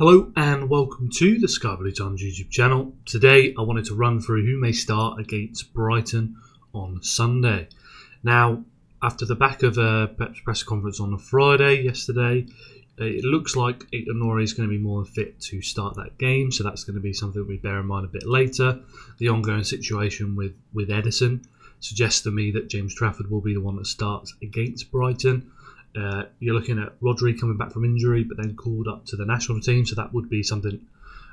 Hello and welcome to the Sky Blue Times YouTube channel. Today I wanted to run through who may start against Brighton on Sunday. Now, after the back of Pep's press conference on a Friday yesterday, it looks like Itonori is going to be more than fit to start that game, so that's going to be something we bear in mind a bit later. The ongoing situation with Edison suggests to me that James Trafford will be the one that starts against Brighton. You're looking at Rodri coming back from injury but then called up to the national team, so that would be something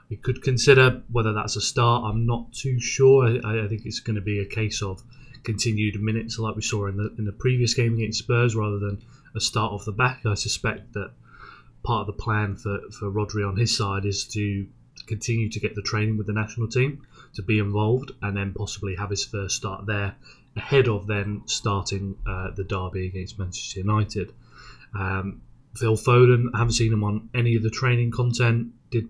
we could consider. Whether that's a start, I'm not too sure. I think it's going to be a case of continued minutes like we saw in the previous game against Spurs rather than a start off the back. I suspect that part of the plan for Rodri on his side is to continue to get the training with the national team, to be involved and then possibly have his first start there ahead of then starting the derby against Manchester United. Phil Foden, I haven't seen him on any of the training content. Did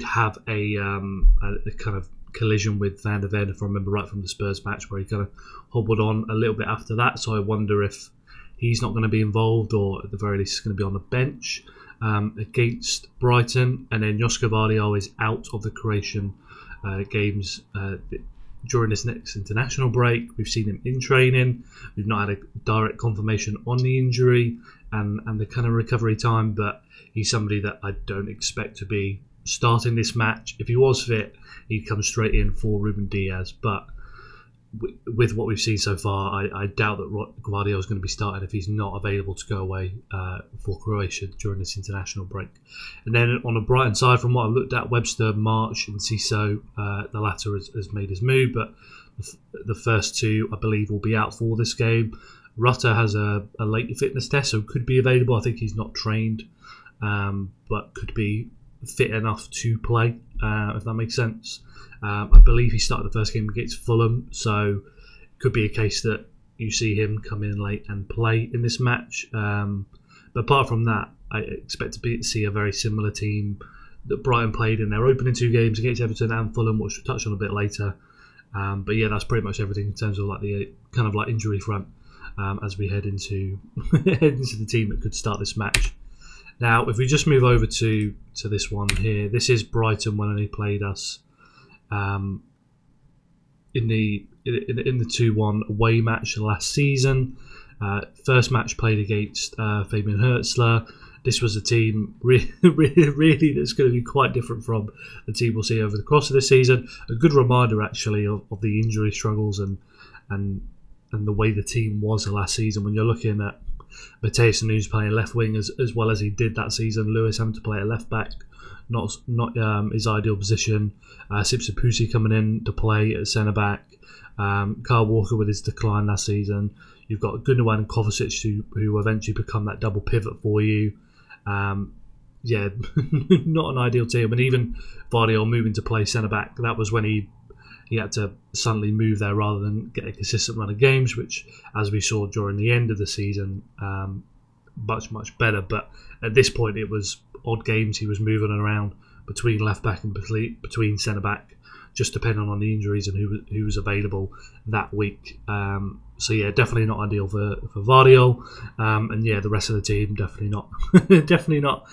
have a kind of collision with Van der Ven, if I remember right, from the Spurs match, where he kind of hobbled on a little bit after that. So I wonder if he's not going to be involved, or at the very least, he's going to be on the bench against Brighton. And then Josko Vardiol is out of the Croatian games during this next international break. We've seen him in training. We've not had a direct confirmation on the injury and the kind of recovery time, but he's somebody that I don't expect to be starting this match. If he was fit, he'd come straight in for Ruben Diaz, but with what we've seen so far, I doubt that Guardiola is going to be starting if he's not available to go away for Croatia during this international break. And then on the Brighton side, from what I've looked at, Webster, March and Ciso, the latter has made his move, but the first two, I believe, will be out for this game. Rutter has a late fitness test, so could be available. I think he's not trained, but could be fit enough to play, if that makes sense. I believe he started the first game against Fulham, so it could be a case that you see him come in late and play in this match. But apart from that, I expect to see a very similar team that Brighton played in their opening two games against Everton and Fulham, which we'll touch on a bit later. But yeah, that's pretty much everything in terms of like the kind of like injury front as we head into the team that could start this match. Now, if we just move over to this one here, this is Brighton when they played us in the 2-1 away match last season. First match played against Fabian Hürzeler. This was a team really that's going to be quite different from the team we'll see over the course of the season. A good reminder actually of the injury struggles and the way the team was last season. When you're looking at Mateus Nunes playing left wing as well as he did that season, Lewis having to play a left back, not his ideal position. Sipsa Pusi coming in to play at centre back. Kyle Walker with his decline last season. You've got Gundogan and Kovacic who eventually become that double pivot for you. Not an ideal team. And even Vardiol moving to play centre back, that was when he had to suddenly move there rather than get a consistent run of games, which, as we saw during the end of the season, much better. But at this point, it was odd games. He was moving around between left back and between centre back, just depending on the injuries and who was available that week. So yeah, definitely not ideal for Vardiol. And yeah, the rest of the team definitely not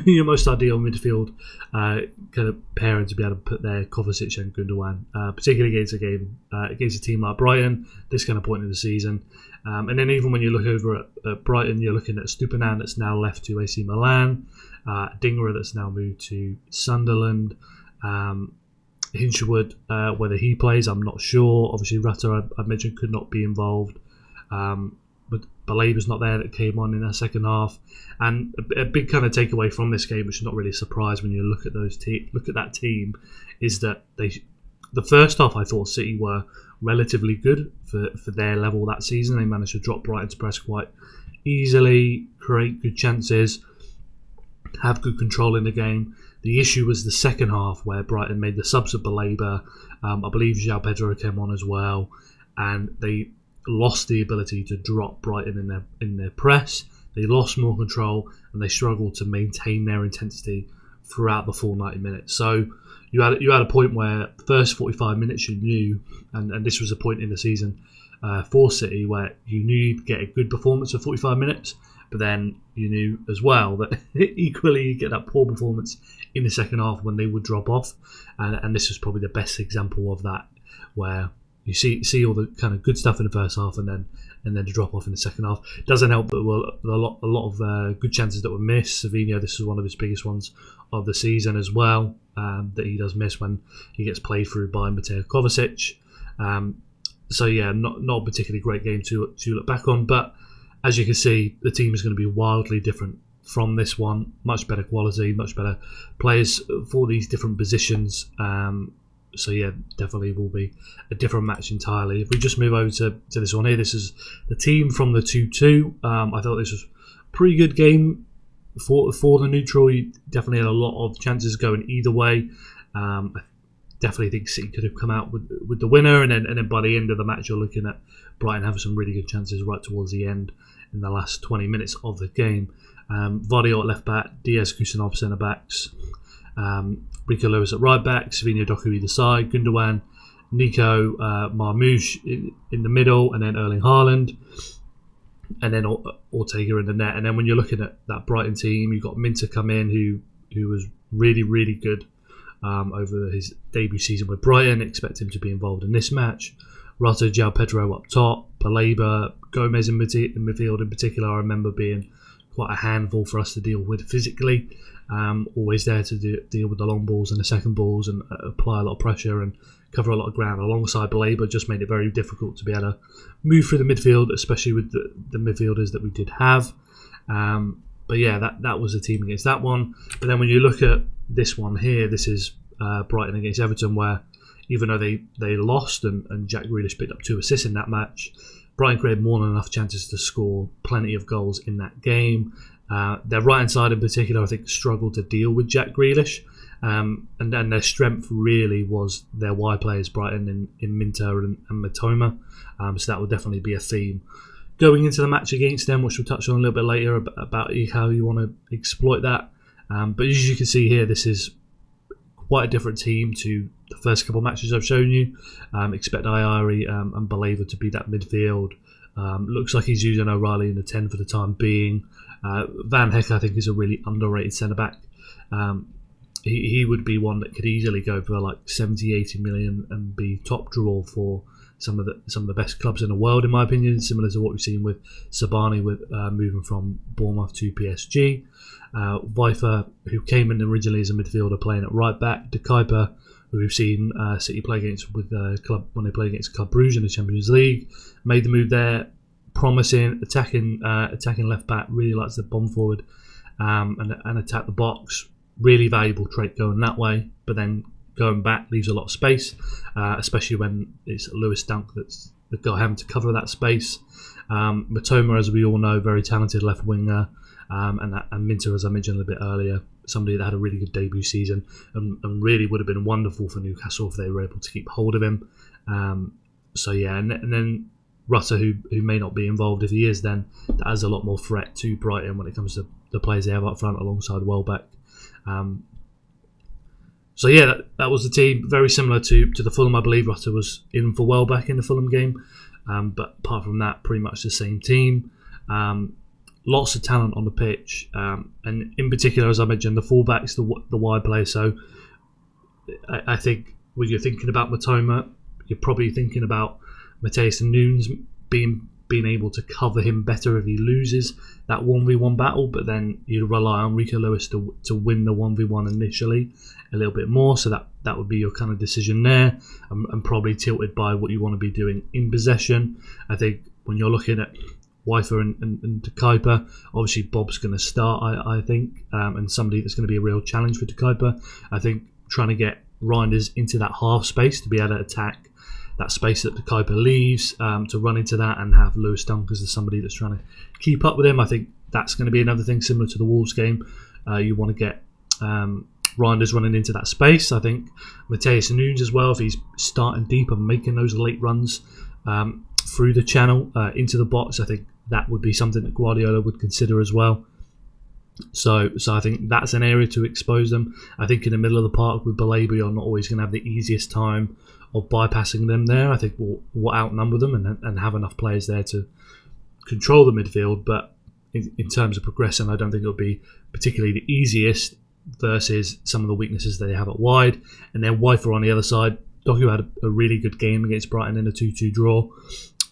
your most ideal midfield kind of pairing to be able to put there Kovacic and Gundogan, particularly against a team like Brighton, this kind of point in the season. And then even when you look over at Brighton, you're looking at Stupinan that's now left to AC Milan, Dingra that's now moved to Sunderland, Hinshelwood, whether he plays, I'm not sure. Obviously, Rutter, I mentioned, could not be involved. But Balaba's not there, that came on in the second half. And a big kind of takeaway from this game, which is not really a surprise when you look at that team, is that the first half I thought City were relatively good for their level that season. They managed to drop Brighton's press quite easily, create good chances, have good control in the game. The issue was the second half where Brighton made the subs of Balaba. I believe João Pedro came on as well, and they lost the ability to drop Brighton in their press. They lost more control and they struggled to maintain their intensity throughout the full 90 minutes. So you had a point where the first 45 minutes you knew, and this was a point in the season for City where you knew you'd get a good performance for 45 minutes, But then you knew as well that equally you get that poor performance in the second half when they would drop off, and this was probably the best example of that, where you see all the kind of good stuff in the first half, and then the drop off in the second half. It doesn't help that a lot of good chances that were missed. Savinho, this is one of his biggest ones of the season as well, that he does miss when he gets played through by Mateo Kovacic. So yeah, not a particularly great game to look back on, but as you can see, the team is going to be wildly different from this one. Much better quality, much better players for these different positions. So yeah, definitely will be a different match entirely. If we just move over to this one here, this is the team from the 2-2. I thought this was a pretty good game for the neutral. You definitely had a lot of chances going either way. I definitely think City could have come out with the winner, and then by the end of the match, you're looking at Brighton having some really good chances right towards the end in the last 20 minutes of the game. Vardy at left back, Diaz, Kusanov centre backs. Rico Lewis at right back, Savinho, Doku either side, Gundogan, Nico, Marmoush in the middle, and then Erling Haaland, and then Ortega in the net. And then when you're looking at that Brighton team, you've got Minter come in, who was really, really good over his debut season with Brighton. Expect him to be involved in this match. Rato, João Pedro up top, Paleba, Gomez in midfield in particular, I remember being quite a handful for us to deal with physically. Always there to deal with the long balls and the second balls and apply a lot of pressure and cover a lot of ground alongside Paleba. Just made it very difficult to be able to move through the midfield, especially with the midfielders that we did have. But yeah, that was the team against that one. But then when you look at this one here, this is Brighton against Everton, where even though they lost and Jack Grealish picked up 2 assists in that match, Brighton created more than enough chances to score plenty of goals in that game. Their right-hand side in particular, I think, struggled to deal with Jack Grealish. And then their strength really was their wide players, Brighton, in Minter and Matoma. So that will definitely be a theme going into the match against them, which we'll touch on a little bit later about how you want to exploit that. But as you can see here, this is quite a different team to the first couple of matches I've shown you. Expect Ayari and Baleva to be that midfield. Looks like he's using O'Reilly in the 10 for the time being. Van Heck, I think, is a really underrated centre-back. He would be one that could easily go for like 70-80 million and be top draw for some of the best clubs in the world, in my opinion, similar to what we've seen with Sabani with moving from Bournemouth to PSG. Vifer, who came in originally as a midfielder, playing at right back. De Kuiper, who we've seen City play against with club when they played against Club Brugge in the Champions League, made the move there. Promising, attacking left back, really likes to bomb forward and attack the box. Really valuable trait going that way, but then going back leaves a lot of space, especially when it's Lewis Dunk that's got having to cover that space. Matoma, as we all know, very talented left winger, and Minter, as I mentioned a little bit earlier, somebody that had a really good debut season and really would have been wonderful for Newcastle if they were able to keep hold of him. So yeah, and then Rutter, who may not be involved. If he is, then that has a lot more threat to Brighton when it comes to the players they have up front alongside Welbeck. So yeah, that was the team. Very similar to the Fulham. I believe Rutter was in for Welbeck in the Fulham game, but apart from that, pretty much the same team. Lots of talent on the pitch, and in particular, as I mentioned, the fullbacks, the wide players. So I think when you're thinking about Matoma, you're probably thinking about Mateus Nunes being able to cover him better if he loses that 1v1 battle, but then you'd rely on Rico Lewis to win the 1v1 initially a little bit more, so that would be your kind of decision there, and probably tilted by what you want to be doing in possession. I think when you're looking at Wifer and De Kuiper, obviously Bob's going to start, I think, and somebody that's going to be a real challenge for De Kuiper. I think trying to get Reinders into that half space to be able to attack that space that De Kuiper leaves, to run into that and have Lewis Dunk as somebody that's trying to keep up with him. I think that's going to be another thing similar to the Wolves game. You want to get Reinders running into that space. I think Mateus Nunes as well, if he's starting deep and making those late runs through the channel into the box, I think that would be something that Guardiola would consider as well. So I think that's an area to expose them. I think in the middle of the park with Baleba, you're not always going to have the easiest time of bypassing them there. I think we'll outnumber them and have enough players there to control the midfield. But in terms of progressing, I don't think it'll be particularly the easiest versus some of the weaknesses they have at wide. And then Wifer on the other side. Doku had a really good game against Brighton in a 2-2 draw,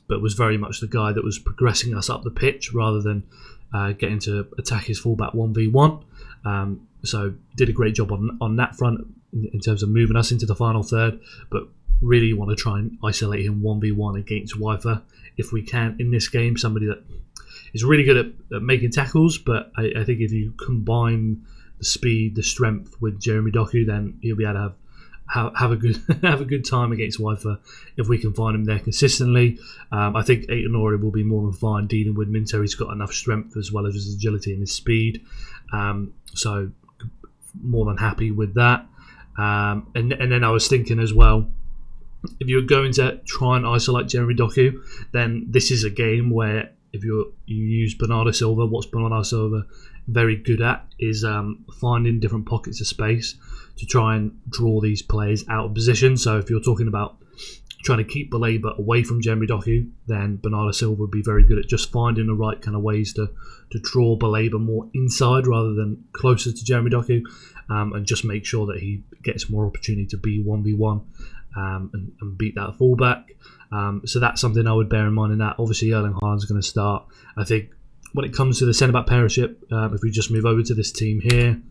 but was very much the guy that was progressing us up the pitch rather than getting to attack his fullback 1v1. So did a great job on that front in terms of moving us into the final third, but really want to try and isolate him 1v1 against Wifer if we can in this game. Somebody that is really good at making tackles, but I think if you combine the speed, the strength with Jeremy Doku, then he'll be able to have a good have a good time against Wifer if we can find him there consistently. I think Aitonori will be more than fine dealing with Minto. He's got enough strength as well as his agility and his speed, so more than happy with that. And then I was thinking as well, if you're going to try and isolate Jeremy Doku, then this is a game where if you use Bernardo Silva, what's Bernardo Silva very good at is finding different pockets of space to try and draw these players out of position. So if you're talking about trying to keep Baleba away from Jeremy Doku, then Bernardo Silva would be very good at just finding the right kind of ways to draw Baleba more inside rather than closer to Jeremy Doku, and just make sure that he gets more opportunity to be 1v1 and beat that fullback. So that's something I would bear in mind in that. Obviously Erling Haaland's going to start. I think when it comes to the centre-back pairship, if we just move over to this team here,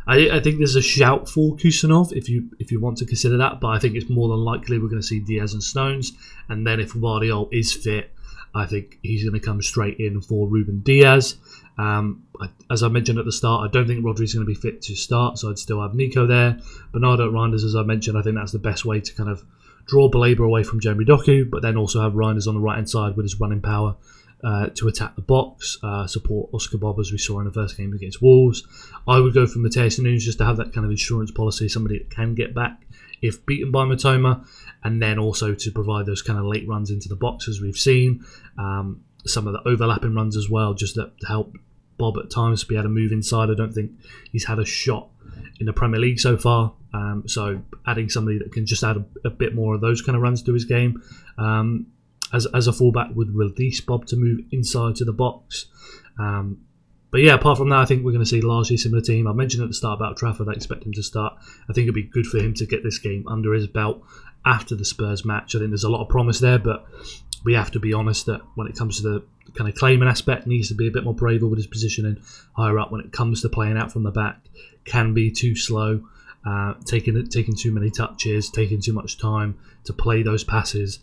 I think there's a shout for Kusanov if you want to consider that, but I think it's more than likely we're going to see Diaz and Stones, and then if Vardiol is fit, I think he's going to come straight in for Ruben Diaz. As I mentioned at the start, I don't think Rodri's going to be fit to start, so I'd still have Nico there. Bernardo Reinders, as I mentioned, I think that's the best way to kind of draw Baleba away from Jeremy Doku, but then also have Reinders on the right-hand side with his running power to attack the box, support Oscar Bob as we saw in the first game against Wolves. I would go for Mateus Nunes just to have that kind of insurance policy, somebody that can get back if beaten by Matoma, and then also to provide those kind of late runs into the box as we've seen. Some of the overlapping runs as well, just to help Bob at times be able to move inside. I don't think he's had a shot in the Premier League so far, so adding somebody that can just add a bit more of those kind of runs to his game as a fullback would release Bob to move inside to the box. But yeah, apart from that, I think we're going to see largely similar team. I mentioned at the start about Trafford, I expect him to start. I think it'd be good for him to get this game under his belt after the Spurs match. I think there's a lot of promise there, but we have to be honest that when it comes to the kind of claiming aspect, needs to be a bit more braver with his positioning higher up when it comes to playing out from the back. Can be too slow, taking too many touches, taking too much time to play those passes,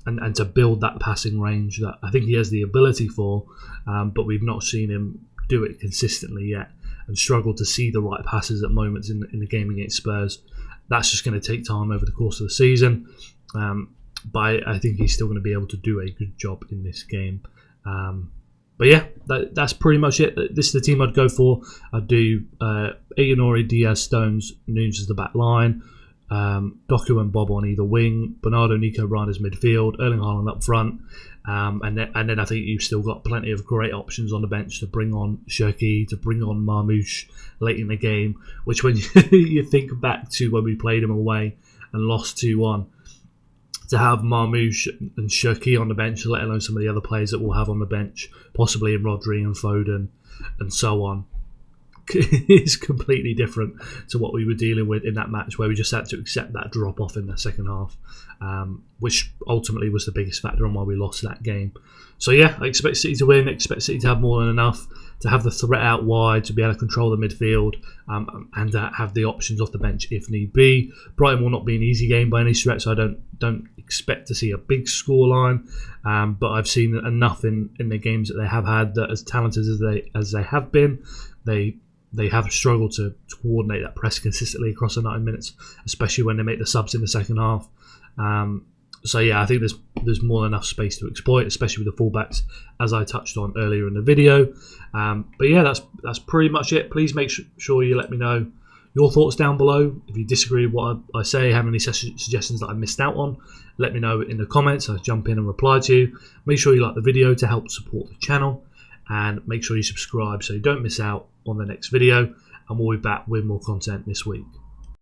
and to build that passing range that I think he has the ability for, but we've not seen him do it consistently yet, and struggle to see the right passes at moments in the game against Spurs. That's just going to take time over the course of the season, but I think he's still going to be able to do a good job in this game. But yeah, that's pretty much it. This is the team I'd go for. I'd do Aitonori, Diaz, Stones, Nunes as the back line, Doku and Bob on either wing, Bernardo, Nico, Reinders midfield, Erling Haaland up front, and then I think you've still got plenty of great options on the bench to bring on Cherki, to bring on Marmoush late in the game, which when you think back to when we played him away and lost 2-1, to have Marmoush and Cherki on the bench, let alone some of the other players that we'll have on the bench, possibly in Rodri and Foden and so on, is completely different to what we were dealing with in that match, where we just had to accept that drop off in the second half, which ultimately was the biggest factor on why we lost that game. So yeah, I expect City to win, I expect City to have more than enough to have the threat out wide, to be able to control the midfield, and have the options off the bench if need be. Brighton will not be an easy game by any stretch, so I don't expect to see a big scoreline, but I've seen enough in the games that they have had that, as talented as they have been, they have struggled to coordinate that press consistently across the 90 minutes, especially when they make the subs in the second half. So yeah, I think there's more than enough space to exploit, especially with the fullbacks, as I touched on earlier in the video. But yeah, that's pretty much it. Please make sure you let me know your thoughts down below. If you disagree with what I say, have any suggestions that I missed out on, let me know in the comments. I'll jump in and reply to you. Make sure you like the video to help support the channel, and make sure you subscribe so you don't miss out on the next video, and we'll be back with more content this week.